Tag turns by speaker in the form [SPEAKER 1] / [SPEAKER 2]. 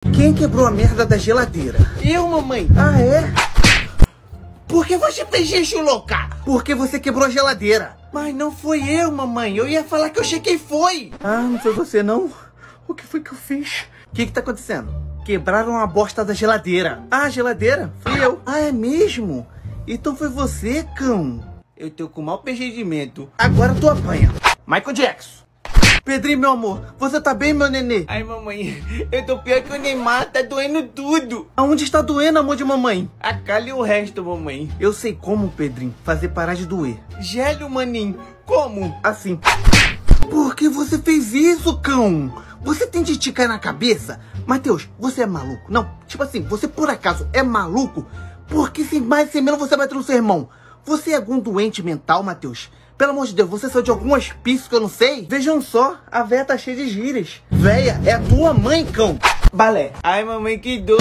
[SPEAKER 1] Quem quebrou a merda da geladeira?
[SPEAKER 2] Eu, mamãe.
[SPEAKER 1] Ah, é?
[SPEAKER 2] Por que você fez xixi louca?
[SPEAKER 1] Porque você quebrou a geladeira.
[SPEAKER 2] Mas não foi eu, mamãe. Eu ia falar que eu chequei foi.
[SPEAKER 1] Ah, não foi você não? O que foi que eu fiz? O que tá acontecendo? Quebraram a bosta da geladeira. Ah, a geladeira? Fui eu. Ah, é mesmo? Então foi você, cão.
[SPEAKER 2] Eu tô com mau procedimento.
[SPEAKER 1] Agora tu apanha. Michael Jackson. Pedrinho, meu amor, você tá bem, meu nenê?
[SPEAKER 2] Ai, mamãe, eu tô pior que o Neymar, tá doendo tudo.
[SPEAKER 1] Aonde está doendo, amor de mamãe?
[SPEAKER 2] A cara e o resto, mamãe.
[SPEAKER 1] Eu sei como, Pedrinho, fazer parar de doer.
[SPEAKER 2] Gélio, maninho, como?
[SPEAKER 1] Assim. Por que você fez isso, cão? Você tem de cair na cabeça? Matheus, você é maluco? Não, tipo assim, você por acaso é maluco? Porque sem mais sem menos você vai ter no seu irmão. Você é algum doente mental, Matheus? Pelo amor de Deus, você saiu de algum hospício que eu não sei? Vejam só, a véia tá cheia de gírias. Véia, é a tua mãe, cão. Balé.
[SPEAKER 2] Ai, mamãe, que dor.